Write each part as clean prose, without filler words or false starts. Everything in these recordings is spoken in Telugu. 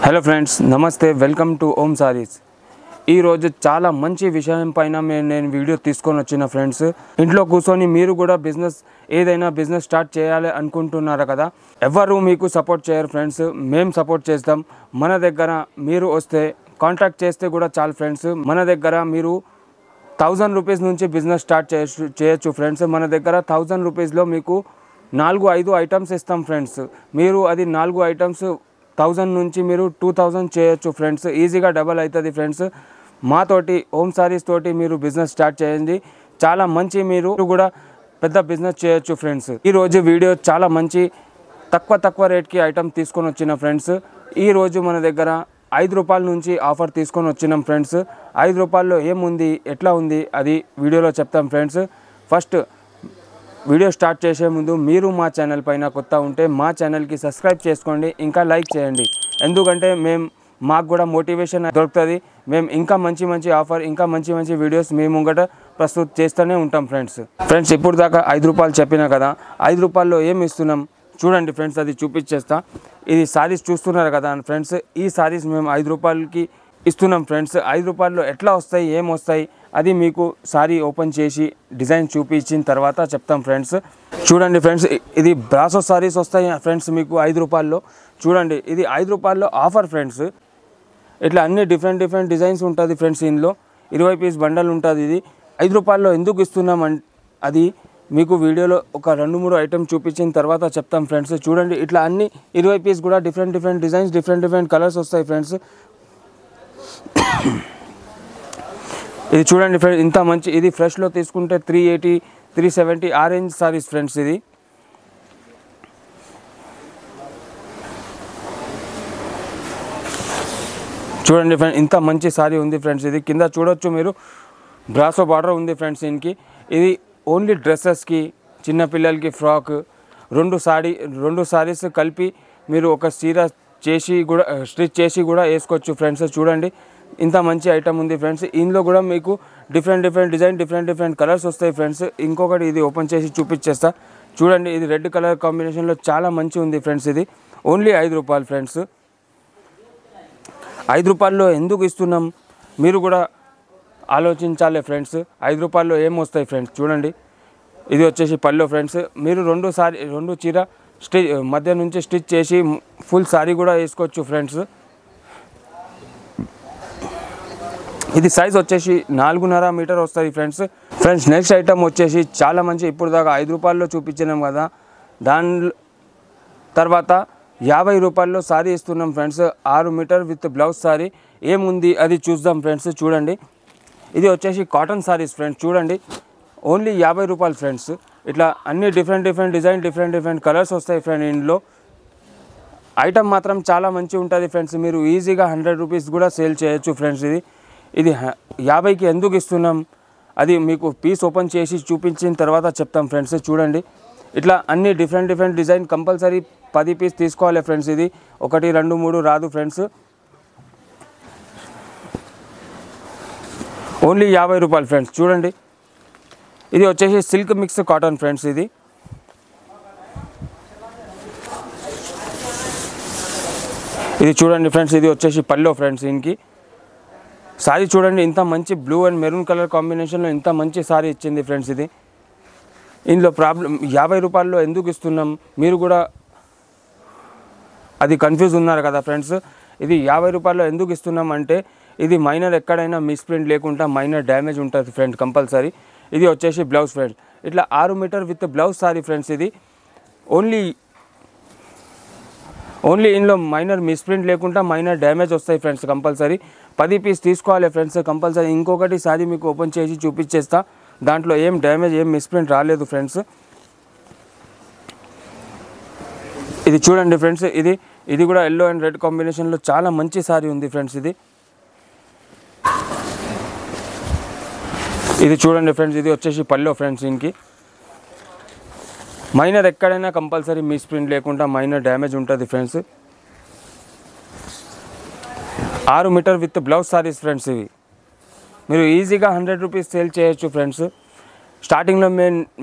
హలో ఫ్రెండ్స్, నమస్తే. Welcome two ohm saris. ఈరోజు చాలా మంచి విషయం పైన నేను వీడియో తీసుకొని వచ్చిన ఫ్రెండ్స్. ఇంట్లో కూర్చొని మీరు కూడా ఏదైనా బిజినెస్ స్టార్ట్ చేయాలి అనుకుంటున్నారు కదా, ఎవరు మీకు సపోర్ట్ చేయరు ఫ్రెండ్స్. మేము సపోర్ట్ చేస్తాం. మన దగ్గర మీరు వస్తే కాంటాక్ట్ చేస్తే కూడా చాలు ఫ్రెండ్స్. మన దగ్గర మీరు 1000 రూపీస్ నుంచి బిజినెస్ స్టార్ట్ చేయొచ్చు ఫ్రెండ్స్. మన దగ్గర 1000 రూపీస్లో మీకు 4-5 ఐటమ్స్ ఇస్తాం ఫ్రెండ్స్. మీరు అది 4 ఐటమ్స్ 1000 నుంచి మీరు 2000 చేయొచ్చు ఫ్రెండ్స్. ఈజీగా డబల్ అవుతుంది ఫ్రెండ్స్. మాతోటి ఓమ్ సారీస్ తోటి మీరు బిజినెస్ స్టార్ట్ చేయండి. చాలా మంచి, మీరు కూడా పెద్ద బిజినెస్ చేయొచ్చు ఫ్రెండ్స్. ఈరోజు వీడియో చాలా మంచి తక్కువ రేట్కి ఐటమ్ తీసుకొని వచ్చిన ఫ్రెండ్స్. ఈరోజు మన దగ్గర 5 రూపాయల నుంచి ఆఫర్ తీసుకొని వచ్చినాం ఫ్రెండ్స్. 5 రూపాయల్లో ఏముంది, ఎట్లా ఉంది అది వీడియోలో చెప్తాం ఫ్రెండ్స్. ఫస్ట్ వీడియో స్టార్ట్ చేసే ముందు మీరు మా ఛానల్ పైన కొత్త ఉంటే మా ఛానల్కి సబ్స్క్రైబ్ చేసుకోండి, ఇంకా లైక్ చేయండి. ఎందుకంటే మాకు కూడా మోటివేషన్ దొరుకుతుంది. మేము ఇంకా మంచి ఆఫర్, ఇంకా మంచి వీడియోస్ మేము ముంగట ప్రస్తుతం చేస్తూనే ఉంటాం ఫ్రెండ్స్. ఇప్పుడు దాకా 5 రూపాయలు చెప్పినా కదా, 5 రూపాయల్లో ఏమి ఇస్తున్నాం చూడండి ఫ్రెండ్స్. అది చూపించేస్తా. ఇది సారీస్ చూస్తున్నారు కదా ఫ్రెండ్స్. ఈ సారీస్ మేము 5 రూపాయలకి ఇస్తున్నాం ఫ్రెండ్స్. 5 రూపాయల్లో ఎట్లా వస్తాయి, ఏం వస్తాయి అది మీకు సారీ ఓపెన్ చేసి డిజైన్ చూపించిన తర్వాత చెప్తాం ఫ్రెండ్స్. చూడండి ఫ్రెండ్స్, ఇది బ్రాసో సారీస్ వస్తాయి ఫ్రెండ్స్ మీకు 5 రూపాయల్లో. చూడండి, ఇది 5 రూపాయల్లో ఆఫర్ ఫ్రెండ్స్. ఇట్లా అన్ని డిఫరెంట్ డిజైన్స్ ఉంటుంది ఫ్రెండ్స్. ఇందులో 20 పీస్ బండల్ ఉంటుంది. ఇది 5 రూపాయల్లో ఎందుకు ఇస్తున్నాం అది మీకు వీడియోలో ఒక 2-3 ఐటమ్ చూపించిన తర్వాత చెప్తాం ఫ్రెండ్స్. చూడండి, ఇట్లా అన్ని 20 పీస్ కూడా డిఫరెంట్ డిజైన్స్, డిఫరెంట్ కలర్స్ వస్తాయి ఫ్రెండ్స్. ఇది చూడండి ఫ్రెండ్స్, ఇంత మంచి, ఇది ఫ్రెష్లో తీసుకుంటే 380, 370 ఆరెంజ్ సారీస్ ఫ్రెండ్స్. ఇది చూడండి ఫ్రెండ్స్, ఇంత మంచి సారీ ఉంది ఫ్రెండ్స్. ఇది కింద చూడొచ్చు మీరు, బ్రాసో బార్డర్ ఉంది ఫ్రెండ్స్ దీనికి. ఇది ఓన్లీ డ్రెస్సెస్కి, చిన్నపిల్లలకి ఫ్రాక్, 2 సారీస్ కలిపి మీరు ఒక చీర చేసి కూడా స్టిచ్ చేసి కూడా వేసుకోవచ్చు ఫ్రెండ్స్. చూడండి, ఇంత మంచి ఐటమ్ ఉంది ఫ్రెండ్స్. ఇందులో కూడా మీకు డిఫరెంట్ డిజైన్, డిఫరెంట్ కలర్స్ వస్తాయి ఫ్రెండ్స్. ఇంకొకటి ఇది ఓపెన్ చేసి చూపించేస్తా. చూడండి, ఇది రెడ్ కలర్ కాంబినేషన్లో చాలా మంచి ఉంది ఫ్రెండ్స్. ఇది ఓన్లీ 5 రూపాయలు ఫ్రెండ్స్. 5 రూపాయల్లో ఎందుకు ఇస్తున్నాం మీరు కూడా ఆలోచించాలి ఫ్రెండ్స్. 5 రూపాయల్లో ఏం వస్తాయి ఫ్రెండ్స్. చూడండి, ఇది వచ్చేసి పళ్ళు ఫ్రెండ్స్. మీరు 2 చీర మధ్య నుంచి స్టిచ్ చేసి ఫుల్ సారీ కూడా వేసుకోవచ్చు ఫ్రెండ్స్. ఇది సైజ్ వచ్చేసి 4.5 మీటర్ వస్తుంది ఫ్రెండ్స్. నెక్స్ట్ ఐటమ్ వచ్చేసి చాలా మంచి, ఇప్పుడు దాకా 5 రూపాయల్లో చూపించినాం కదా, దాని తర్వాత 50 రూపాయల్లో సారీ ఇస్తున్నాం friends. 6 metre with blouse sari. ఏముంది అది చూద్దాం ఫ్రెండ్స్. చూడండి, ఇది వచ్చేసి కాటన్ సారీస్ ఫ్రెండ్స్. చూడండి, ఓన్లీ 50 రూపాయలు ఫ్రెండ్స్. ఇట్లా అన్ని డిఫరెంట్ డిజైన్, డిఫరెంట్ కలర్స్ వస్తాయి ఫ్రెండ్. ఇందులో ఐటమ్ మాత్రం చాలా మంచి ఉంటుంది ఫ్రెండ్స్. మీరు ఈజీగా 100 రూపీస్ కూడా సేల్ చేయొచ్చు ఫ్రెండ్స్. ఇది 50కి ఎందుకు ఇస్తున్నాం అది మీకు పీస్ ఓపెన్ చేసి చూపించిన తర్వాత చెప్తాం ఫ్రెండ్స్. చూడండి, ఇట్లా అన్ని డిఫరెంట్ డిజైన్ కంపల్సరీ 10 పీస్ తీసుకోవాలి ఫ్రెండ్స్. ఇది 1, 2, 3 రాదు ఫ్రెండ్స్. ఓన్లీ 50 రూపాయలు ఫ్రెండ్స్. చూడండి, ఇది వచ్చేసి సిల్క్ మిక్స్ కాటన్ ఫ్రెండ్స్. ఇది చూడండి ఫ్రెండ్స్, ఇది వచ్చేసి పల్లో ఫ్రెండ్స్. దీనికి సారీ చూడండి, ఇంత మంచి బ్లూ అండ్ మెరూన్ కలర్ కాంబినేషన్లో ఇంత మంచి సారీ ఇచ్చింది ఫ్రెండ్స్. ఇందులో 50 రూపాయల్లో ఎందుకు ఇస్తున్నాం మీరు కూడా అది కన్ఫ్యూజ్ ఉన్నారు కదా ఫ్రెండ్స్. ఇది 50 రూపాయల్లో ఎందుకు ఇస్తున్నాం అంటే, ఇది మైనర్ ఎక్కడైనా మిస్ప్రింట్ లేకుండా మైనర్ డ్యామేజ్ ఉంటుంది ఫ్రెండ్స్ కంపల్సరీ. ఇది వచ్చేసి బ్లౌజ్ ఫ్రెండ్స్. ఇట్లా 6 metre with blouse sari friends. ఇది ఓన్లీ ఇందులో మైనర్ మిస్ప్రింట్ లేకుండా మైనర్ డ్యామేజ్ వస్తాయి ఫ్రెండ్స్ కంపల్సరీ. 10 పీస్ తీసుకోవాలి ఫ్రెండ్స్ కంపల్సరీ. ఇంకొకటి సారీ మీకు ఓపెన్ చేసి చూపించేస్తా, దాంట్లో ఏం డ్యామేజ్, ఏం మిస్ప్రింట్ రాలేదు ఫ్రెండ్స్. ఇది చూడండి ఫ్రెండ్స్, ఇది కూడా ఎల్లో అండ్ రెడ్ కాంబినేషన్లో చాలా మంచి సారీ ఉంది ఫ్రెండ్స్. ఇది చూడండి ఫ్రెండ్స్, ఇది వచ్చేసి పల్లో ఫ్రెండ్స్. దీనికి మైనర్ ఎక్కడైనా కంపల్సరీ మిస్ప్రింట్ లేకుండా మైనర్ డ్యామేజ్ ఉంటుంది friends. 6 metre with blouse saris friends. ఇవి మీరు ఈజీగా 100 రూపీస్ సేల్ చేయొచ్చు ఫ్రెండ్స్. స్టార్టింగ్లో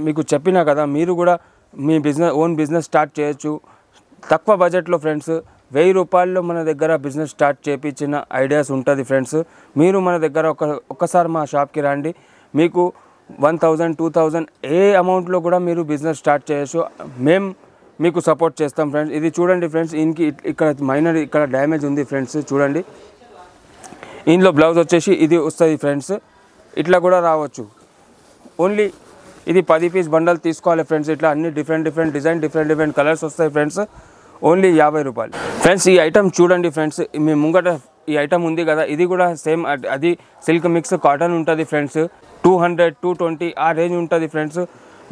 మీకు చెప్పినా కదా, మీరు కూడా మీ ఓన్ బిజినెస్ స్టార్ట్ చేయొచ్చు తక్కువ బడ్జెట్లో ఫ్రెండ్స్. 1000 రూపాయల్లో మన దగ్గర బిజినెస్ స్టార్ట్ చేయించిన ఐడియాస్ ఉంటుంది ఫ్రెండ్స్. మీరు మన దగ్గర ఒక్కసారి మా షాప్కి రండి, మీకు 1000 2000 ఏ అమౌంట్లో కూడా మీరు బిజినెస్ స్టార్ట్ చేయొచ్చు. మేము మీకు సపోర్ట్ చేస్తాం ఫ్రెండ్స్. ఇది చూడండి ఫ్రెండ్స్, దీనికి ఇక్కడ మైనర్ ఇక్కడ డ్యామేజ్ ఉంది ఫ్రెండ్స్. చూడండి, ఇందులో బ్లౌజ్ వచ్చేసి ఇది వస్తుంది ఫ్రెండ్స్. ఇట్లా కూడా రావచ్చు. ఓన్లీ ఇది 10 పీస్ బండల్ తీసుకోవాలి ఫ్రెండ్స్. ఇట్లా అన్ని డిఫరెంట్ డిజైన్ డిఫరెంట్ కలర్స్ వస్తాయి ఫ్రెండ్స్. ఓన్లీ 50 రూపాయలు ఫ్రెండ్స్. ఈ ఐటమ్ చూడండి ఫ్రెండ్స్, మీ ముంగట ఈ ఐటమ్ ఉంది కదా, ఇది కూడా సేమ్ అది సిల్క్ మిక్స్ కాటన్ ఉంటుంది ఫ్రెండ్స్. 200 220 ఆ రేంజ్ ఉంటుంది ఫ్రెండ్స్.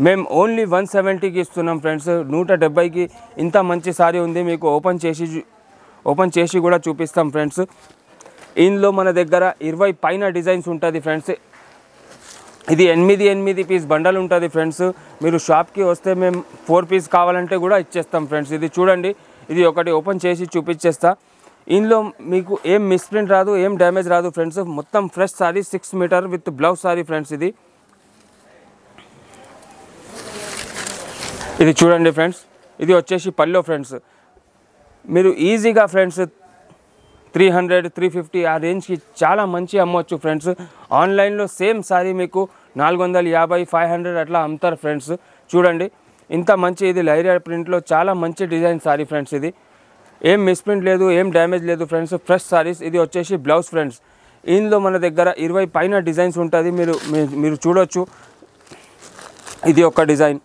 మేము ఓన్లీ 170కి ఇస్తున్నాం ఫ్రెండ్స్. 170కి ఇంత మంచి సారీ ఉంది. మీకు ఓపెన్ చేసి కూడా చూపిస్తాం ఫ్రెండ్స్. ఇందులో మన దగ్గర 20 పైన డిజైన్స్ ఉంటుంది ఫ్రెండ్స్. ఇది 8 పీస్ బండల్ ఉంటుంది ఫ్రెండ్స్. మీరు షాప్కి వస్తే మేము 4 పీస్ కావాలంటే కూడా ఇచ్చేస్తాం ఫ్రెండ్స్. ఇది చూడండి, ఇది ఒకటి ఓపెన్ చేసి చూపించేస్తా. ఇందులో మీకు ఏం మిస్ప్రింట్ రాదు, ఏం డ్యామేజ్ రాదు ఫ్రెండ్స్. మొత్తం fresh sari 6 metre with blouse sari friends. ఇది చూడండి ఫ్రెండ్స్, ఇది వచ్చేసి పల్లో ఫ్రెండ్స్. మీరు ఈజీగా ఫ్రెండ్స్ 300 350 ఆ రేంజ్కి చాలా మంచి అమ్మవచ్చు ఫ్రెండ్స్. ఆన్లైన్లో సేమ్ సారీ మీకు 450 500 అట్లా అమ్ముతారు ఫ్రెండ్స్. చూడండి ఇంత మంచి, ఇది లైరియా ప్రింట్లో చాలా మంచి డిజైన్ సారీ ఫ్రెండ్స్. ఇది ఏం మిస్ప్రింట్ లేదు, ఏం డ్యామేజ్ లేదు ఫ్రెండ్స్. ఫ్రెష్ సారీస్. ఇది వచ్చేసి బ్లౌజ్ ఫ్రెండ్స్. ఇందులో మన దగ్గర 20 పైన డిజైన్స్ ఉంటుంది. మీరు చూడొచ్చు. ఇది ఒక డిజైన్,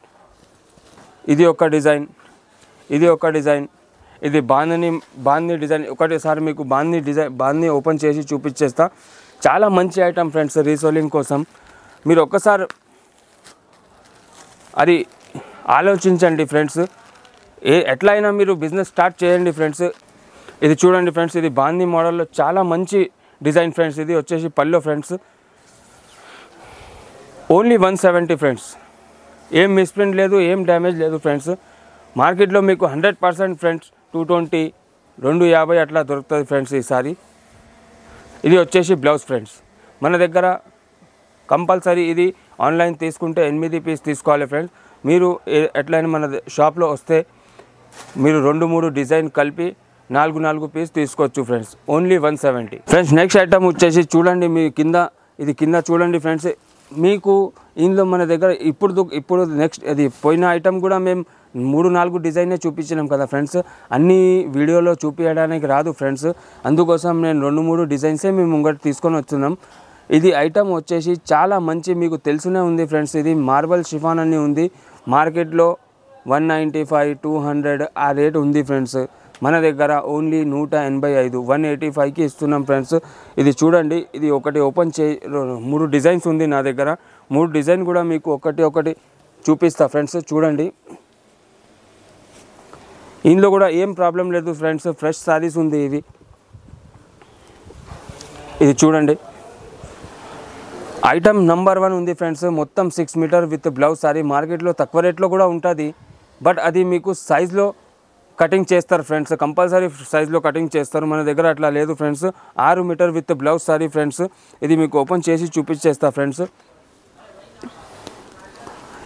ఇది ఒక డిజైన్, ఇది ఒక డిజైన్, ఇది బాందీ డిజైన్. ఒకటేసారి మీకు బాందీ ఓపెన్ చేసి చూపించేస్తా. చాలా మంచి ఐటమ్ ఫ్రెండ్స్ రీసోలింగ్ కోసం. మీరు ఒక్కసారి అది ఆలోచించండి ఫ్రెండ్స్. ఎట్లయినా మీరు బిజినెస్ స్టార్ట్ చేయండి ఫ్రెండ్స్. ఇది చూడండి ఫ్రెండ్స్, ఇది బాందీ మోడల్లో చాలా మంచి డిజైన్ ఫ్రెండ్స్. ఇది వచ్చేసి పల్లో ఫ్రెండ్స్. Only 170 friends. ఏం మిస్ప్రింట్ లేదు, ఏం డ్యామేజ్ లేదు ఫ్రెండ్స్. మార్కెట్లో మీకు 100% ఫ్రెండ్స్ 220 250 అట్లా దొరుకుతుంది ఫ్రెండ్స్ ఈ సారీ. ఇది వచ్చేసి బ్లౌజ్ ఫ్రెండ్స్. మన దగ్గర కంపల్సరీ ఇది ఆన్లైన్ తీసుకుంటే 8 పీస్ తీసుకోవాలి ఫ్రెండ్స్. మీరు ఎట్లయినా మన షాప్లో వస్తే మీరు 2-3 డిజైన్ కలిపి 4 పీస్ తీసుకోవచ్చు friends. Only 170 friends. Next item వచ్చేసి చూడండి, మీ కింద చూడండి ఫ్రెండ్స్. మీకు ఇందులో మన దగ్గర ఇప్పుడు నెక్స్ట్ అది పోయిన ఐటమ్ కూడా మేము 3-4 డిజైనే చూపించినాం కదా ఫ్రెండ్స్. అన్ని వీడియోలో చూపించడానికి రాదు ఫ్రెండ్స్. అందుకోసం నేను 2-3 డిజైన్సే మేము ముంగట తీసుకొని వస్తున్నాం. ఇది ఐటమ్ వచ్చేసి చాలా మంచి, మీకు తెలుసునే ఉంది ఫ్రెండ్స్. ఇది మార్బల్ షిఫాన్ అని ఉంది. మార్కెట్లో 195 200 ఆ రేట్ ఉంది ఫ్రెండ్స్. మన దగ్గర ఓన్లీ 185 185కి ఇస్తున్నాం ఫ్రెండ్స్. ఇది చూడండి, ఇది ఒకటి ఓపెన్ 3 డిజైన్స్ ఉంది నా దగ్గర. 3 డిజైన్ కూడా మీకు ఒకటి చూపిస్తా ఫ్రెండ్స్. చూడండి, ఇందులో కూడా ఏం ప్రాబ్లం లేదు ఫ్రెండ్స్. ఫ్రెష్ సారీస్ ఉంది ఇవి. ఇది చూడండి, ఐటమ్ నెంబర్ 1 ఉంది ఫ్రెండ్స్. మొత్తం 6 మీటర్ విత్ బ్లౌజ్ సారీ. మార్కెట్లో తక్కువ రేట్లో కూడా ఉంటుంది, బట్ అది మీకు సైజ్లో కటింగ్ చేస్తారు ఫ్రెండ్స్. కంపల్సరీ సైజ్లో కటింగ్ చేస్తారు. మన దగ్గర అట్లా లేదు friends. 6 metre with blouse sari friends. ఇది మీకు ఓపెన్ చేసి చూపించేస్తా ఫ్రెండ్స్.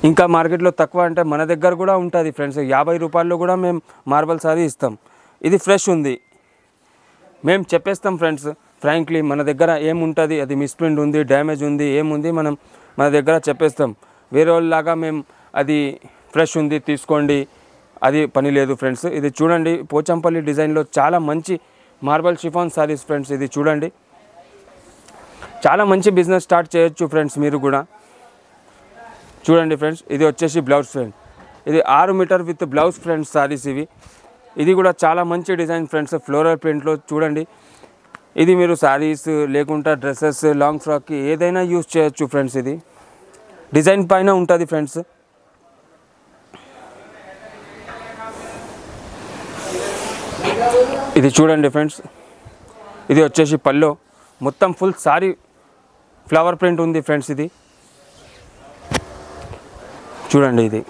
ఇంకా మార్కెట్లో తక్కువ అంటే మన దగ్గర కూడా ఉంటుంది ఫ్రెండ్స్. 50 రూపాయల్లో కూడా మేము మార్బల్ సారీ ఇస్తాం. ఇది ఫ్రెష్ ఉంది, మేము చెప్పేస్తాం ఫ్రెండ్స్. ఫ్రాంక్లీ మన దగ్గర ఏముంటుంది, అది మిస్ప్రింట్ ఉంది, డ్యామేజ్ ఉంది, ఏముంది మనం మన దగ్గర చెప్పేస్తాం. వేరే వాళ్ళలాగా మేము అది ఫ్రెష్ ఉంది తీసుకోండి అది పని లేదు ఫ్రెండ్స్. ఇది చూడండి, పోచంపల్లి డిజైన్లో చాలా మంచి మార్బల్ షిఫాన్ సారీస్ ఫ్రెండ్స్. ఇది చూడండి, చాలా మంచి బిజినెస్ స్టార్ట్ చేయొచ్చు ఫ్రెండ్స్ మీరు కూడా. చూడండి ఫ్రెండ్స్, ఇది వచ్చేసి బ్లౌజ్ ఫ్రెండ్స్. ఇది 6 metre with blouse friends saris ఇవి. ఇది కూడా చాలా మంచి డిజైన్ ఫ్రెండ్స్, ఫ్లోరల్ ప్రింట్లో. చూడండి, ఇది మీరు సారీస్ లేకుంటే డ్రెస్సెస్, లాంగ్ ఫ్రాక్కి ఏదైనా యూజ్ చేయొచ్చు ఫ్రెండ్స్. ఇది డిజైన్ పైన ఉంటుంది ఫ్రెండ్స్. ఇది చూడండి ఫ్రెండ్స్, ఇది వచ్చేసి పల్లో. మొత్తం ఫుల్ సారీ ఫ్లవర్ ప్రింట్ ఉంది ఫ్రెండ్స్. ఇది చూడండి, ఇది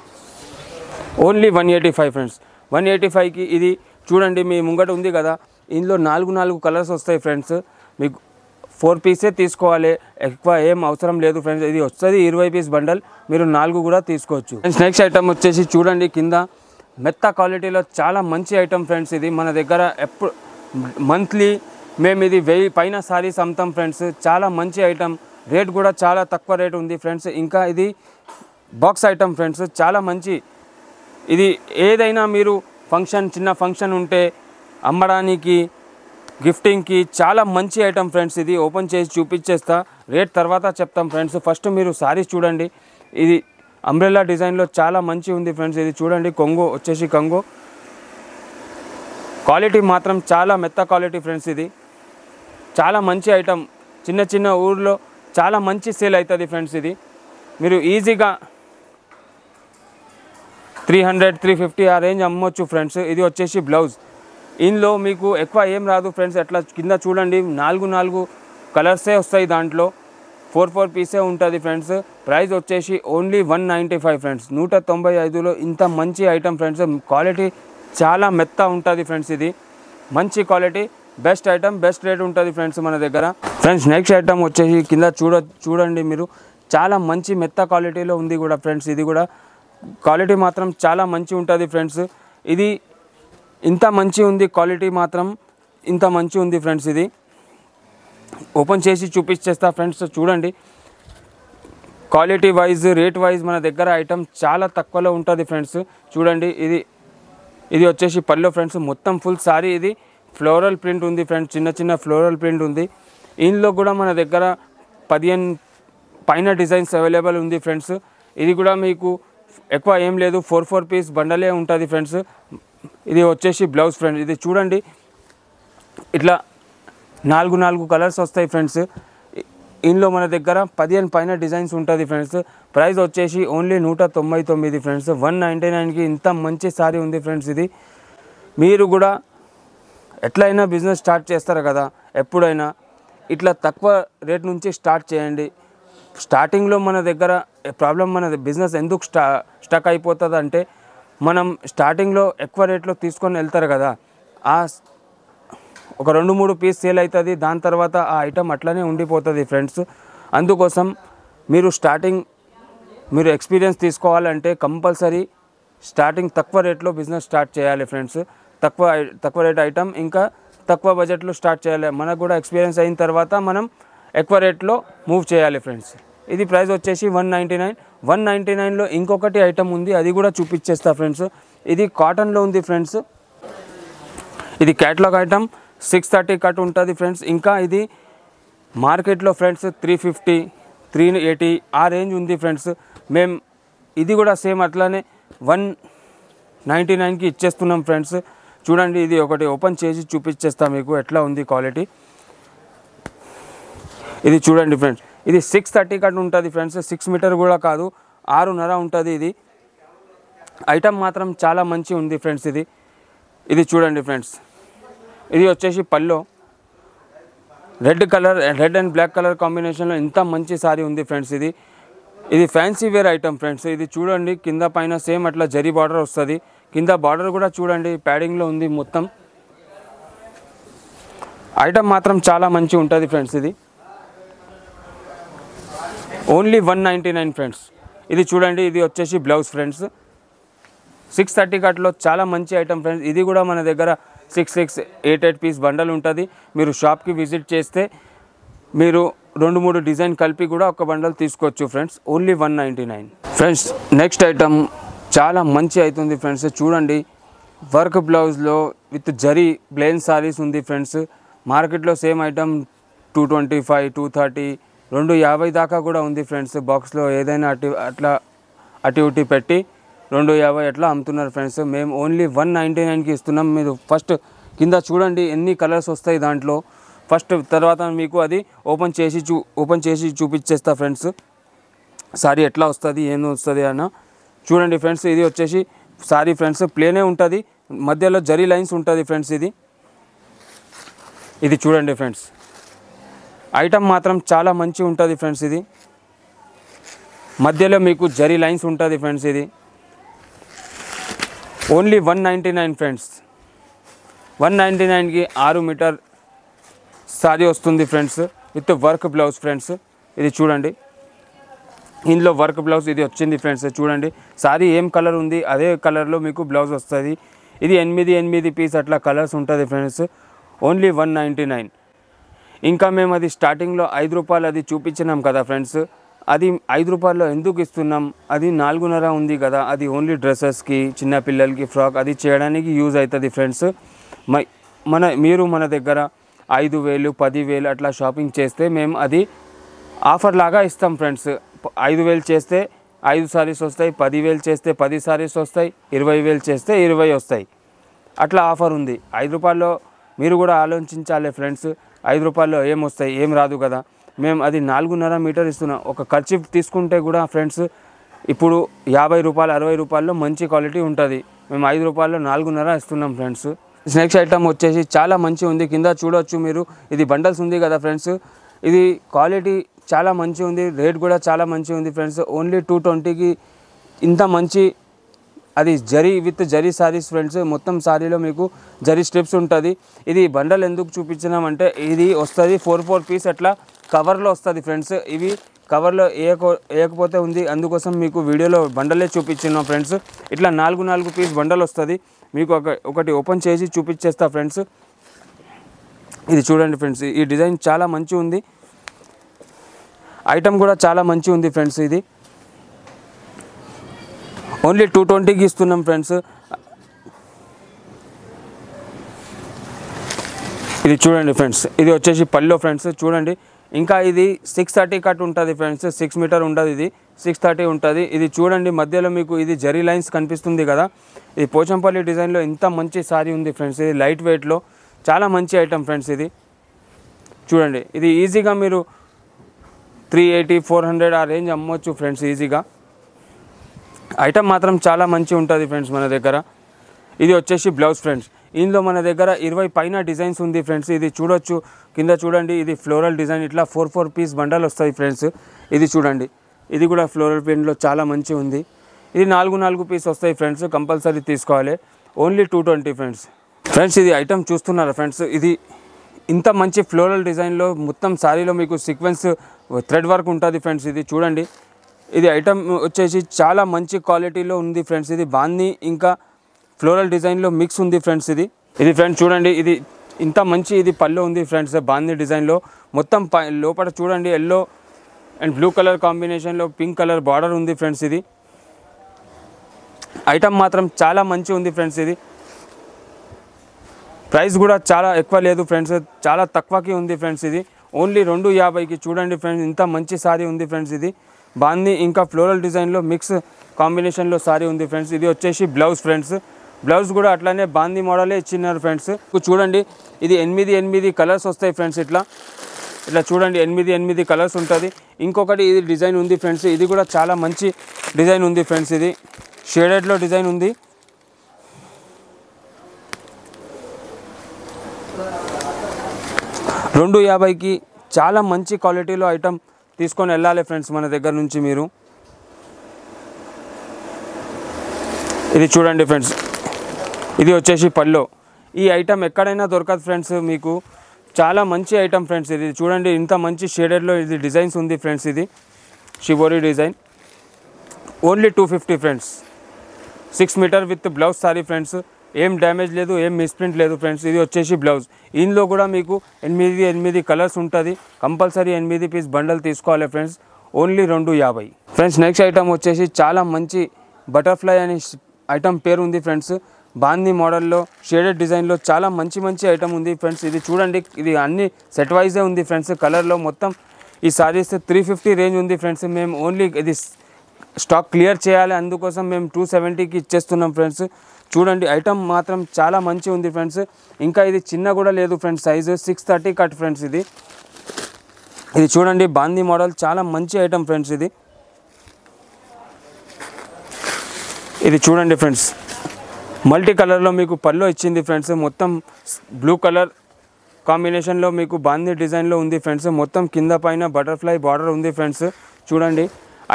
ఓన్లీ 185 ఫ్రెండ్స్. 185కి ఇది చూడండి, మీ ముంగట ఉంది కదా, ఇందులో 4 కలర్స్ వస్తాయి ఫ్రెండ్స్. మీకు 4 పీసే తీసుకోవాలి, ఎక్కువ ఏం అవసరం లేదు ఫ్రెండ్స్. ఇది వస్తుంది 20 పీస్ బండల్, మీరు 4 కూడా తీసుకోవచ్చు. నెక్స్ట్ ఐటమ్ వచ్చేసి చూడండి, కింద మెత్త క్వాలిటీలో చాలా మంచి ఐటమ్ ఫ్రెండ్స్. ఇది మన దగ్గర ఎప్పుడు మంత్లీ మేము ఇది 1000 పైన సారీస్ అమ్ముతాం ఫ్రెండ్స్. చాలా మంచి ఐటమ్, రేట్ కూడా చాలా తక్కువ రేట్ ఉంది ఫ్రెండ్స్. ఇంకా ఇది బాక్స్ ఐటమ్ ఫ్రెండ్స్, చాలా మంచి. ఇది ఏదైనా మీరు చిన్న ఫంక్షన్ ఉంటే అమ్మడానికి, గిఫ్టింగ్కి చాలా మంచి ఐటమ్ ఫ్రెండ్స్. ఇది ఓపెన్ చేసి చూపించేస్తా, రేట్ తర్వాత చెప్తాం ఫ్రెండ్స్. ఫస్ట్ మీరు సారీస్ చూడండి. ఇది అంబ్రెల్లా డిజైన్లో చాలా మంచి ఉంది ఫ్రెండ్స్. ఇది చూడండి, కొంగు వచ్చేసి కొంగు క్వాలిటీ మాత్రం చాలా మెత్త క్వాలిటీ ఫ్రెండ్స్. ఇది చాలా మంచి ఐటమ్, చిన్న ఊర్లో చాలా మంచి సేల్ అవుతుంది ఫ్రెండ్స్. ఇది మీరు ఈజీగా 300-350 ఆ రేంజ్ అమ్మొచ్చు ఫ్రెండ్స్. ఇది వచ్చేసి బ్లౌజ్. ఇందులో మీకు ఎక్కువ ఏం రాదు ఫ్రెండ్స్. ఎట్లా కింద చూడండి, 4 కలర్సే వస్తాయి, దాంట్లో 4 పీసే ఉంటుంది ఫ్రెండ్స్. ప్రైస్ వచ్చేసి ఓన్లీ 195 ఫ్రెండ్స్. 195లో ఇంత మంచి ఐటమ్ ఫ్రెండ్స్. క్వాలిటీ చాలా మెత్త ఉంటుంది ఫ్రెండ్స్. ఇది మంచి quality, best item, best rate ఉంటుంది ఫ్రెండ్స్ మన దగ్గర. ఫ్రెండ్స్ నెక్స్ట్ ఐటమ్ వచ్చేసి కింద చూడండి మీరు, చాలా మంచి మెత్త క్వాలిటీలో ఉంది కూడా ఫ్రెండ్స్. ఇది కూడా క్వాలిటీ మాత్రం చాలా మంచి ఉంటుంది ఫ్రెండ్స్. ఇది ఇంత మంచి ఉంది, క్వాలిటీ మాత్రం ఇంత మంచి ఉంది ఫ్రెండ్స్. ఇది ఓపెన్ చేసి చూపించేస్తా ఫ్రెండ్స్. చూడండి, క్వాలిటీ వైజ్, రేట్ వైజ్ మన దగ్గర ఐటమ్ చాలా తక్కువలో ఉంటుంది ఫ్రెండ్స్. చూడండి, ఇది వచ్చేసి పళ్ళు ఫ్రెండ్స్. మొత్తం ఫుల్ సారీ ఇది ఫ్లోరల్ ప్రింట్ ఉంది ఫ్రెండ్స్, చిన్న ఫ్లోరల్ ప్రింట్ ఉంది. ఇందులో కూడా మన దగ్గర 15 పైన డిజైన్స్ అవైలబుల్ ఉంది ఫ్రెండ్స్. ఇది కూడా మీకు ఎక్కువ ఏం లేదు, 4 పీస్ బండలే ఉంటుంది ఫ్రెండ్స్. ఇది వచ్చేసి బ్లౌజ్ ఫ్రెండ్స్. ఇది చూడండి, ఇట్లా 4 కలర్స్ వస్తాయి ఫ్రెండ్స్. ఇందులో మన దగ్గర 15 పైన డిజైన్స్ ఉంటుంది ఫ్రెండ్స్. ప్రైస్ వచ్చేసి ఓన్లీ 199 ఫ్రెండ్స్. 199కి ఇంత మంచి సారీ ఉంది ఫ్రెండ్స్. ఇది మీరు కూడా ఎట్లయినా బిజినెస్ స్టార్ట్ చేస్తారు కదా, ఎప్పుడైనా ఇట్లా తక్కువ రేట్ నుంచి స్టార్ట్ చేయండి. స్టార్టింగ్లో మన దగ్గర ప్రాబ్లం, మన బిజినెస్ ఎందుకు స్టక్ అయిపోతుంది అంటే, మనం స్టార్టింగ్లో ఎక్కువ రేట్లో తీసుకొని వెళ్తారు కదా, ఒక 2-3 పీస్ సేల్ అవుతుంది, దాని తర్వాత ఆ ఐటమ్ అట్లనే ఉండిపోతుంది ఫ్రెండ్స్. అందుకోసం మీరు ఎక్స్పీరియన్స్ తీసుకోవాలంటే కంపల్సరీ స్టార్టింగ్ తక్కువ రేట్లో బిజినెస్ స్టార్ట్ చేయాలి ఫ్రెండ్స్. తక్కువ రేట్ ఐటమ్, ఇంకా తక్కువ బడ్జెట్లో స్టార్ట్ చేయాలి. మనకు కూడా ఎక్స్పీరియన్స్ అయిన తర్వాత మనం ఎక్కువ రేట్లో మూవ్ చేయాలి ఫ్రెండ్స్. ఇది ప్రైస్ వచ్చేసి 199. 199లో ఇంకొకటి ఐటమ్ ఉంది, అది కూడా చూపించేస్తా ఫ్రెండ్స్. ఇది కాటన్లో ఉంది ఫ్రెండ్స్. ఇది క్యాటలాగ్ ఐటమ్, 630 కట్ ఉంటుంది ఫ్రెండ్స్. ఇంకా ఇది మార్కెట్లో ఫ్రెండ్స్ 350, 380 ఆ రేంజ్ ఉంది ఫ్రెండ్స్. ఇది కూడా సేమ్ అట్లానే 199కి ఇచ్చేస్తున్నాం ఫ్రెండ్స్. చూడండి, ఇది ఒకటి ఓపెన్ చేసి చూపించేస్తా మీకు ఎట్లా ఉంది క్వాలిటీ. ఇది చూడండి ఫ్రెండ్స్, ఇది 630 కట్ ఉంటుంది ఫ్రెండ్స్. 6 మీటర్ కూడా కాదు, 6.5 ఉంటుంది. ఇది ఐటమ్ మాత్రం చాలా మంచి ఉంది ఫ్రెండ్స్. ఇది చూడండి ఫ్రెండ్స్, ఇది వచ్చేసి పల్లో రెడ్ అండ్ బ్లాక్ కలర్ కాంబినేషన్లో ఇంత మంచి సారీ ఉంది ఫ్రెండ్స్. ఇది ఫ్యాన్సీ వేర్ ఐటమ్ ఫ్రెండ్స్. ఇది చూడండి, కింద పైన సేమ్ అట్లా జరీ బార్డర్ వస్తుంది. కింద బార్డర్ కూడా చూడండి ప్యాడింగ్లో ఉంది మొత్తం. ఐటమ్ మాత్రం చాలా మంచి ఉంటుంది ఫ్రెండ్స్. ఇది ఓన్లీ 199 ఫ్రెండ్స్. ఇది చూడండి, ఇది వచ్చేసి బ్లౌజ్ ఫ్రెండ్స్. 630 కట్లో చాలా మంచి ఐటమ్ ఫ్రెండ్స్. ఇది కూడా మన దగ్గర 6, 8 పీస్ బండల్ ఉంటుంది. మీరు షాప్కి విజిట్ చేస్తే మీరు 2-3 డిజైన్ కలిపి కూడా ఒక బండల్ తీసుకోవచ్చు friends. Only 199 friends. Next item చాలా మంచి అవుతుంది ఫ్రెండ్స్. చూడండి, వర్క్ బ్లౌజ్లో విత్ జరీ ప్లెయిన్ సారీస్ ఉంది ఫ్రెండ్స్. మార్కెట్లో సేమ్ ఐటమ్ 225, 230, 250 దాకా కూడా ఉంది ఫ్రెండ్స్. బాక్స్లో ఏదైనా అటు ఇటు పెట్టి 250 ఎట్లా అమ్ముతున్నారు ఫ్రెండ్స్. మేము ఓన్లీ 199కి ఇస్తున్నాం. మీరు ఫస్ట్ కింద చూడండి ఎన్ని కలర్స్ వస్తాయి దాంట్లో. తర్వాత మీకు అది ఓపెన్ చేసి చూపించేస్తా ఫ్రెండ్స్. సారీ ఎట్లా వస్తుంది, ఏం వస్తుంది అన్న చూడండి ఫ్రెండ్స్. ఇది వచ్చేసి సారీ ఫ్రెండ్స్, ప్లేనే ఉంటుంది, మధ్యలో జరీ లైన్స్ ఉంటుంది ఫ్రెండ్స్. ఇది చూడండి ఫ్రెండ్స్, ఐటమ్ మాత్రం చాలా మంచి ఉంటుంది ఫ్రెండ్స్. ఇది మధ్యలో మీకు జరీ లైన్స్ ఉంటుంది ఫ్రెండ్స్. ఇది ఓన్లీ 199 ఫ్రెండ్స్. 199కి 6 మీటర్ సారీ వస్తుంది friends with work blouse friends. ఇది చూడండి, ఇందులో వర్క్ బ్లౌజ్ ఇది వచ్చింది ఫ్రెండ్స్. చూడండి సారీ ఏం కలర్ ఉంది అదే కలర్లో మీకు బ్లౌజ్ వస్తుంది. ఇది 8 పీస్ అట్లా కలర్స్ ఉంటుంది ఫ్రెండ్స్. ఓన్లీ 199. ఇంకా మేము అది స్టార్టింగ్లో 5 రూపాయలు అది చూపించినాం కదా ఫ్రెండ్స్, అది 5 రూపాయల్లో ఎందుకు ఇస్తున్నాం, అది 4.5 ఉంది కదా, అది ఓన్లీ డ్రెస్సెస్కి చిన్నపిల్లలకి ఫ్రాక్ అది చేయడానికి యూజ్ అవుతుంది ఫ్రెండ్స్. మీరు మన దగ్గర 5,000 10,000 అట్లా షాపింగ్ చేస్తే మేము అది ఆఫర్ లాగా ఇస్తాం ఫ్రెండ్స్. 5,000 చేస్తే 5 సారీస్ వస్తాయి, 10,000 చేస్తే 10 సారీస్ వస్తాయి, 20,000 చేస్తే 20 వస్తాయి. అట్లా ఆఫర్ ఉంది. 5 రూపాయల్లో మీరు కూడా ఆలోచించాలి ఫ్రెండ్స్. 5 రూపాయల్లో ఏం వస్తాయి, ఏం రాదు కదా. మేము అది 4.5 మీటర్ ఇస్తున్నాం. ఒక కర్చీఫ్ తీసుకుంటే కూడా ఫ్రెండ్స్ ఇప్పుడు 50 రూపాయలు 60 రూపాయల్లో మంచి క్వాలిటీ ఉంటుంది. మేము 5 రూపాయల్లో 4.5 ఇస్తున్నాం ఫ్రెండ్స్. నెక్స్ట్ ఐటమ్ వచ్చేసి చాలా మంచి ఉంది. కింద చూడవచ్చు మీరు, ఇది బండల్స్ ఉంది కదా ఫ్రెండ్స్. ఇది క్వాలిటీ చాలా మంచి ఉంది, రేట్ కూడా చాలా మంచి ఉంది ఫ్రెండ్స్. ఓన్లీ 220కి ఇంత మంచి అది జరీ విత్ జరీ సారీస్ ఫ్రెండ్స్. మొత్తం సారీలో మీకు జరీ స్ట్రిప్స్ ఉంటుంది. ఇది బండల్ ఎందుకు చూపించినామంటే ఇది వస్తుంది 4 పీస్ అట్లా కవర్లో వస్తుంది ఫ్రెండ్స్. ఇవి కవర్లో వేయకపోతే ఉంది, అందుకోసం మీకు వీడియోలో బండలే చూపించినాం ఫ్రెండ్స్. ఇట్లా 4 పీస్ బండల్ వస్తుంది. మీకు ఒకటి ఓపెన్ చేసి చూపించేస్తా ఫ్రెండ్స్. ఇది చూడండి ఫ్రెండ్స్, ఈ డిజైన్ చాలా మంచి ఉంది. ఐటమ్ కూడా చాలా మంచి ఉంది ఫ్రెండ్స్. ఇది ఓన్లీ 220కి ఇస్తున్నాం ఫ్రెండ్స్. ఇది చూడండి ఫ్రెండ్స్, ఇది వచ్చేసి పల్లో ఫ్రెండ్స్. చూడండి ఇంకా ఇది 630 కట్ ఉంటుంది ఫ్రెండ్స్. 6 మీటర్ ఉండదు, ఇది 630 ఉంటుంది. ఇది చూడండి మధ్యలో మీకు ఇది జరీ లైన్స్ కనిపిస్తుంది కదా. ఇది పోచంపల్లి డిజైన్లో ఇంత మంచి సారీ ఉంది ఫ్రెండ్స్. ఇది లైట్ వెయిట్లో చాలా మంచి ఐటమ్ ఫ్రెండ్స్. ఇది చూడండి, ఇది ఈజీగా మీరు 380 400 ఆ రేంజ్ అమ్మవచ్చు ఫ్రెండ్స్ ఈజీగా. ఐటమ్ మాత్రం చాలా మంచి ఉంటుంది ఫ్రెండ్స్ మన దగ్గర. ఇది వచ్చేసి బ్లౌజ్ ఫ్రెండ్స్. ఇందులో మన దగ్గర 20 పైన డిజైన్స్ ఉంది ఫ్రెండ్స్. ఇది చూడొచ్చు కింద చూడండి, ఇది ఫ్లోరల్ డిజైన్ ఇట్లా 4 పీస్ బండల్ వస్తుంది ఫ్రెండ్స్. ఇది చూడండి, ఇది కూడా ఫ్లోరల్ ప్రింట్లో చాలా మంచి ఉంది. ఇది 4 పీస్ వస్తాయి ఫ్రెండ్స్, కంపల్సరీ తీసుకోవాలి. Only 220 friends. ఫ్రెండ్స్ ఇది ఐటమ్ చూస్తున్నారా ఫ్రెండ్స్, ఇది ఇంత మంచి ఫ్లోరల్ డిజైన్లో మొత్తం సారీలో మీకు సీక్వెన్స్ థ్రెడ్ వర్క్ ఉంటుంది ఫ్రెండ్స్. ఇది చూడండి, ఇది ఐటమ్ వచ్చేసి చాలా మంచి క్వాలిటీలో ఉంది ఫ్రెండ్స్. ఇది బాందీ ఇంకా ఫ్లోరల్ డిజైన్లో మిక్స్ ఉంది ఫ్రెండ్స్. ఇది ఫ్రెండ్స్ చూడండి, ఇది ఇంత మంచి ఇది పళ్ళు ఉంది ఫ్రెండ్స్ బాందీ డిజైన్లో. మొత్తం లోపల చూడండి ఎల్లో అండ్ బ్లూ కలర్ కాంబినేషన్లో పింక్ కలర్ బార్డర్ ఉంది ఫ్రెండ్స్. ఇది ఐటమ్ మాత్రం చాలా మంచి ఉంది ఫ్రెండ్స్. ఇది ప్రైస్ కూడా చాలా ఎక్కువ లేదు ఫ్రెండ్స్, చాలా తక్కువకి ఉంది ఫ్రెండ్స్. ఇది ఓన్లీ 250కి చూడండి ఫ్రెండ్స్, ఇంత మంచి సారీ ఉంది ఫ్రెండ్స్. ఇది బాందీ ఇంకా ఫ్లోరల్ డిజైన్లో మిక్స్ కాంబినేషన్లో సారీ ఉంది ఫ్రెండ్స్. ఇది వచ్చేసి బ్లౌజ్ ఫ్రెండ్స్. బ్లౌజ్ కూడా అట్లానే బాందీ మోడలే ఇచ్చినారు ఫ్రెండ్స్. చూడండి ఇది 8 కలర్స్ వస్తాయి ఫ్రెండ్స్. ఇట్లా చూడండి 8 కలర్స్ ఉంటుంది. ఇంకొకటి ఇది డిజైన్ ఉంది ఫ్రెండ్స్. ఇది కూడా చాలా మంచి డిజైన్ ఉంది ఫ్రెండ్స్. ఇది షేడెడ్లో డిజైన్ ఉంది. $250కి చాలా మంచి క్వాలిటీలో ఐటమ్ తీసుకొని వెళ్ళాలి ఫ్రెండ్స్ మన దగ్గర నుంచి మీరు. ఇది చూడండి ఫ్రెండ్స్, ఇది వచ్చేసి పల్లో. ఈ ఐటమ్ ఎక్కడైనా దొరకదు ఫ్రెండ్స్ మీకు, చాలా మంచి ఐటమ్ ఫ్రెండ్స్. ఇది చూడండి ఇంత మంచి షేడెడ్లో ఇది డిజైన్స్ ఉంది ఫ్రెండ్స్. ఇది shibori design. Only 250 friends. 6 metre with blouse sari friends. ఏం డ్యామేజ్ లేదు, ఏం మిస్ప్రింట్ లేదు ఫ్రెండ్స్. ఇది వచ్చేసి బ్లౌజ్. ఇందులో కూడా మీకు 8 కలర్స్ ఉంటుంది. కంపల్సరీ 8 పీస్ బండల్ తీసుకోవాలి friends. Only 250 friends. Next item వచ్చేసి చాలా మంచి బటర్ఫ్లై అనే ఐటమ్ పేరు ఉంది ఫ్రెండ్స్. బాందీ మోడల్లో షేడెడ్ డిజైన్లో చాలా మంచి ఐటమ్ ఉంది ఫ్రెండ్స్. ఇది చూడండి, ఇది అన్ని సెట్ వైజే ఉంది ఫ్రెండ్స్. కలర్లో మొత్తం ఈ సారీస్ 350 రేంజ్ ఉంది ఫ్రెండ్స్. మేము ఓన్లీ ఇది స్టాక్ క్లియర్ చేయాలి, అందుకోసం మేము 270కి ఇచ్చేస్తున్నాం ఫ్రెండ్స్. చూడండి ఐటమ్ మాత్రం చాలా మంచి ఉంది ఫ్రెండ్స్. ఇంకా ఇది చిన్న కూడా లేదు ఫ్రెండ్స్, సైజు 630 కట్ ఫ్రెండ్స్. ఇది చూడండి బాందీ మోడల్ చాలా మంచి ఐటమ్ ఫ్రెండ్స్. ఇది చూడండి ఫ్రెండ్స్, మల్టీ కలర్లో మీకు పల్లో ఇచ్చింది ఫ్రెండ్స్. మొత్తం బ్లూ కలర్ కాంబినేషన్లో మీకు బాందీ డిజైన్లో ఉంది ఫ్రెండ్స్. మొత్తం కింద పైన బటర్ఫ్లై బార్డర్ ఉంది ఫ్రెండ్స్. చూడండి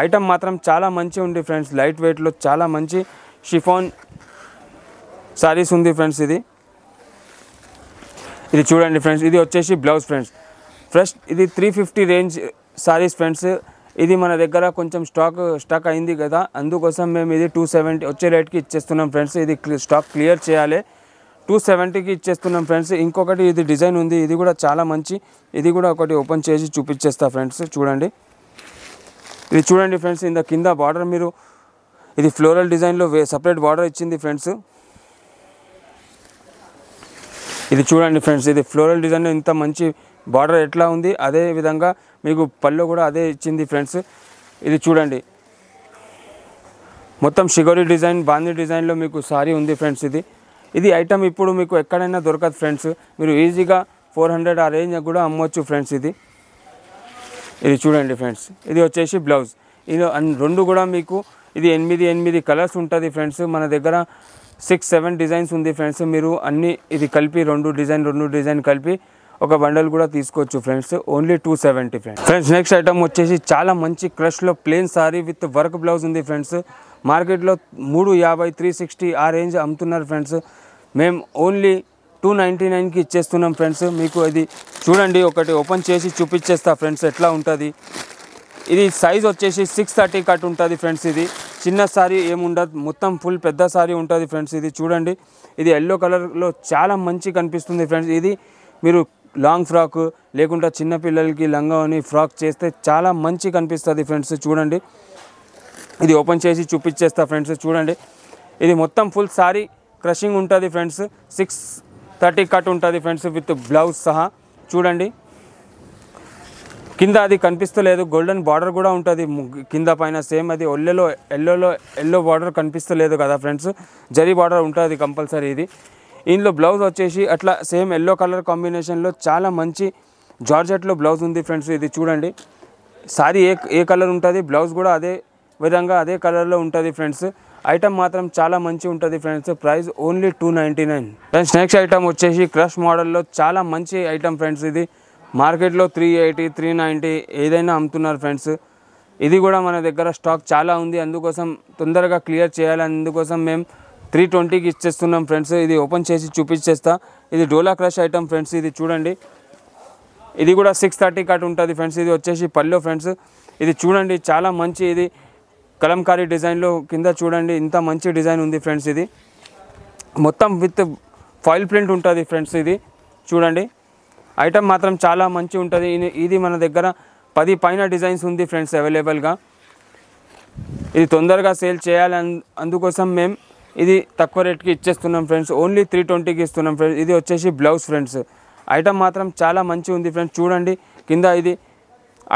ఐటమ్ మాత్రం చాలా మంచి ఉంది ఫ్రెండ్స్. లైట్ వెయిట్లో చాలా మంచి షిఫాన్ సారీస్ ఉంది ఫ్రెండ్స్. ఇది చూడండి ఫ్రెండ్స్, ఇది వచ్చేసి బ్లౌజ్ ఫ్రెండ్స్. ఇది 350 రేంజ్ సారీస్ ఫ్రెండ్స్. ఇది మన దగ్గర కొంచెం స్టాక్ అయింది కదా, అందుకోసం మేము ఇది 270 వచ్చే రేట్కి ఇచ్చేస్తున్నాం ఫ్రెండ్స్. ఇది స్టాక్ క్లియర్ చేయాలి, 270కి ఇచ్చేస్తున్నాం ఫ్రెండ్స్. ఇంకొకటి ఇది డిజైన్ ఉంది, ఇది కూడా చాలా మంచి, ఇది కూడా ఒకటి ఓపెన్ చేసి చూపించేస్తా ఫ్రెండ్స్. చూడండి, ఇది చూడండి ఫ్రెండ్స్. కింద బార్డర్ మీరు ఇది ఫ్లోరల్ డిజైన్లో సపరేట్ బార్డర్ ఇచ్చింది ఫ్రెండ్స్. ఇది చూడండి ఫ్రెండ్స్, ఇది ఫ్లోరల్ డిజైన్లో ఇంత మంచి బార్డర్ ఎట్లా ఉంది, అదే విధంగా మీకు పళ్ళు కూడా అదే ఇచ్చింది ఫ్రెండ్స్. ఇది చూడండి, మొత్తం షిగోరి డిజైన్, బాందీ డిజైన్లో మీకు సారీ ఉంది ఫ్రెండ్స్. ఇది ఐటమ్ ఇప్పుడు మీకు ఎక్కడైనా దొరకదు ఫ్రెండ్స్. మీరు ఈజీగా 400 ఆ రేంజ్ కూడా అమ్మవచ్చు ఫ్రెండ్స్. ఇది చూడండి ఫ్రెండ్స్, ఇది వచ్చేసి బ్లౌజ్. ఇది రెండు కూడా మీకు ఇది 8 కలర్స్ ఉంటుంది ఫ్రెండ్స్. మన దగ్గర 6-7 డిజైన్స్ ఉంది ఫ్రెండ్స్. మీరు అన్నీ ఇది కలిపి రెండు డిజైన్ కలిపి ఒక బండల్ కూడా తీసుకోవచ్చు friends. Only 270 friends. Next item వచ్చేసి చాలా మంచి క్రష్లో plain sari with work blouse ఉంది ఫ్రెండ్స్. మార్కెట్లో 350, 360 ఆ రేంజ్ అమ్ముతున్నారు ఫ్రెండ్స్. మేము ఓన్లీ 299కి ఇచ్చేస్తున్నాం ఫ్రెండ్స్. మీకు ఇది చూడండి, ఒకటి ఓపెన్ చేసి చూపించేస్తా ఫ్రెండ్స్ ఎట్లా ఉంటుంది. ఇది సైజ్ వచ్చేసి 630 కట్ ఉంటుంది ఫ్రెండ్స్. ఇది చిన్న సారీ ఏముండదు, మొత్తం ఫుల్ పెద్ద సారీ ఉంటుంది ఫ్రెండ్స్. ఇది చూడండి, ఇది ఎల్లో కలర్లో చాలా మంచి కనిపిస్తుంది ఫ్రెండ్స్. ఇది మీరు లాంగ్ ఫ్రాక్ లేకుండా చిన్నపిల్లలకి లంగాని ఫ్రాక్ చేస్తే చాలా మంచి కనిపిస్తుంది ఫ్రెండ్స్. చూడండి, ఇది ఓపెన్ చేసి చూపించేస్తా ఫ్రెండ్స్. చూడండి, ఇది మొత్తం ఫుల్ సారీ క్రషింగ్ ఉంటుంది ఫ్రెండ్స్. 630 కట్ ఉంటుంది ఫ్రెండ్స్ విత్ బ్లౌజ్ సహా. చూడండి, కింద అది కనిపిస్తలేదు, గోల్డెన్ బార్డర్ కూడా ఉంటుంది కింద పైన. సేమ్ అది ఎల్లో బార్డర్ కనిపిస్తలేదు కదా ఫ్రెండ్స్, జరీ బార్డర్ ఉంటుంది కంపల్సరీ. ఇందులో బ్లౌజ్ వచ్చేసి అట్లా సేమ్ ఎల్లో కలర్ కాంబినేషన్లో చాలా మంచి జార్జెట్లో బ్లౌజ్ ఉంది ఫ్రెండ్స్. ఇది చూడండి, సారీ ఏ కలర్ ఉంటుంది, బ్లౌజ్ కూడా అదే విధంగా అదే కలర్లో ఉంటుంది ఫ్రెండ్స్. ఐటమ్ మాత్రం చాలా మంచి ఉంటుంది friends. Price only 299 friends. Next item వచ్చేసి క్రష్ మోడల్లో చాలా మంచి ఐటమ్ ఫ్రెండ్స్. ఇది మార్కెట్లో 380, 390 ఏదైనా అమ్ముతున్నారు ఫ్రెండ్స్. ఇది కూడా మన దగ్గర స్టాక్ చాలా ఉంది, అందుకోసం తొందరగా క్లియర్ చేయాలి, అందుకోసం మేము 320కి ఇచ్చేస్తున్నాం ఫ్రెండ్స్. ఇది ఓపెన్ చేసి చూపించేస్తా. ఇది డోలా క్రష్ ఐటమ్ ఫ్రెండ్స్. ఇది చూడండి, ఇది కూడా 630 కట్ ఉంటుంది ఫ్రెండ్స్. ఇది వచ్చేసి పల్లో ఫ్రెండ్స్. ఇది చూడండి, చాలా మంచి ఇది కలంకారీ డిజైన్లో కింద చూడండి ఇంత మంచి డిజైన్ ఉంది ఫ్రెండ్స్. ఇది మొత్తం విత్ ఫాయిల్ ప్రింట్ ఉంటుంది ఫ్రెండ్స్. ఇది చూడండి, ఐటమ్ మాత్రం చాలా మంచి ఉంటుంది. ఇది మన దగ్గర 10 పైన డిజైన్స్ ఉంది ఫ్రెండ్స్ అవైలబుల్గా. ఇది తొందరగా సేల్ చేయాలి, అందుకోసం మేము ఇది తక్కువ రేట్కి ఇచ్చేస్తున్నాం ఫ్రెండ్స్. ఓన్లీ 320కి ఇస్తున్నాం ఫ్రెండ్స్. ఇది వచ్చేసి బ్లౌజ్ ఫ్రెండ్స్. ఐటమ్ మాత్రం చాలా మంచి ఉంది ఫ్రెండ్స్. చూడండి, కింద ఇది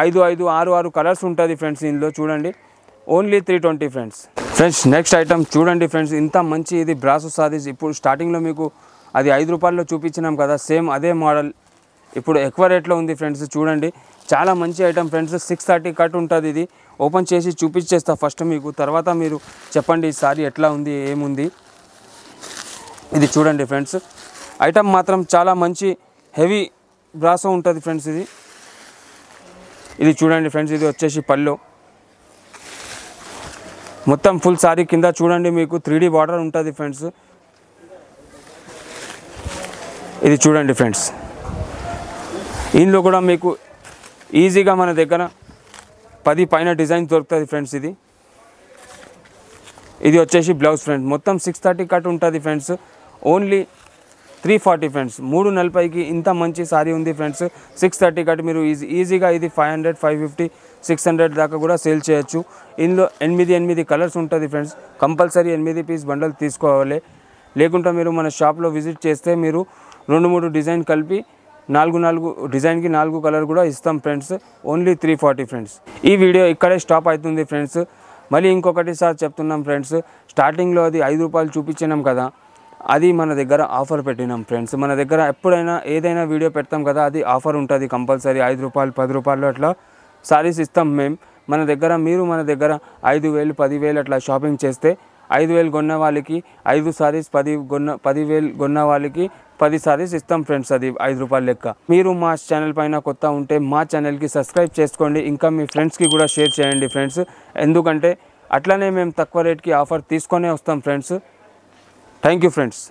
6 కలర్స్ ఉంటుంది ఫ్రెండ్స్. ఇందులో చూడండి, ఓన్లీ 320 ఫ్రెండ్స్. నెక్స్ట్ ఐటమ్ చూడండి ఫ్రెండ్స్, ఇంత మంచి ఇది బ్రాసో సారీస్. ఇప్పుడు స్టార్టింగ్లో మీకు అది 5 రూపాయల్లో చూపించినాం కదా, సేమ్ అదే మోడల్ ఇప్పుడు ఎక్కువ రేట్లో ఉంది ఫ్రెండ్స్. చూడండి, చాలా మంచి ఐటమ్ ఫ్రెండ్స్. 630 కట్ ఉంటుంది. ఇది ఓపెన్ చేసి చూపించేస్తా ఫస్ట్ మీకు, తర్వాత మీరు చెప్పండి ఈ సారీ ఎట్లా ఉంది ఏముంది. ఇది చూడండి ఫ్రెండ్స్, ఐటమ్ మాత్రం చాలా మంచి హెవీ బ్రాసో ఉంటుంది ఫ్రెండ్స్. ఇది చూడండి ఫ్రెండ్స్, ఇది వచ్చేసి పల్లో మొత్తం ఫుల్ సారీ కింద చూడండి మీకు 3D బార్డర్ ఉంటుంది ఫ్రెండ్స్. ఇది చూడండి ఫ్రెండ్స్, ఇందులో కూడా మీకు ఈజీగా మన దగ్గర 10 పైన డిజైన్స్ దొరుకుతుంది ఫ్రెండ్స్. ఇది వచ్చేసి బ్లౌజ్ ఫ్రెండ్స్. మొత్తం 630 కట్ ఉంటుంది ఫ్రెండ్స్. Only 340 friends. 340కి ఇంత మంచి సారీ ఉంది ఫ్రెండ్స్. 630 కట్ మీరు ఈజీగా ఇది 500, 550, 600 దాకా కూడా సేల్ చేయొచ్చు. ఇందులో 8 కలర్స్ ఉంటుంది ఫ్రెండ్స్. కంపల్సరీ 8 పీస్ బండల్ తీసుకోవాలి, లేకుంటే మీరు మన షాప్లో విజిట్ చేస్తే మీరు 2-3 డిజైన్ కలిపి 4 డిజైన్కి 4 కలర్ కూడా ఇస్తాం ఫ్రెండ్స్. Only 340 friends. ఈ వీడియో ఇక్కడే స్టాప్ అవుతుంది ఫ్రెండ్స్. మళ్ళీ ఇంకొకటిసారి చెప్తున్నాం ఫ్రెండ్స్, స్టార్టింగ్లో అది 5 రూపాయలు చూపించినాం కదా, అది మన దగ్గర ఆఫర్ పెట్టినాం ఫ్రెండ్స్. మన దగ్గర ఎప్పుడైనా ఏదైనా వీడియో పెడతాం కదా, అది ఆఫర్ ఉంటుంది కంపల్సరీ. 5 రూపాయలు, 10 రూపాయలు అట్లా సారీస్ ఇస్తాం మేము. మన దగ్గర 5,000, 10,000 అట్లా షాపింగ్ చేస్తే 5,000 కొన్న వాళ్ళకి 5 సారీస్, 10,000 కొన్న వాళ్ళకి 10 సారీస్ ఇస్తాం ఫ్రెండ్స్. అది 5 రూపాయల లెక్క. మీరు మా ఛానల్ పైన కొత్త ఉంటే మా ఛానల్కి సబ్స్క్రైబ్ చేసుకోండి, ఇంకా మీ ఫ్రెండ్స్కి కూడా షేర్ చేయండి ఫ్రెండ్స్. ఎందుకంటే అట్లనే మేము తక్కువ రేట్కి ఆఫర్ తీసుకొనే వస్తాం ఫ్రెండ్స్. Thank you friends.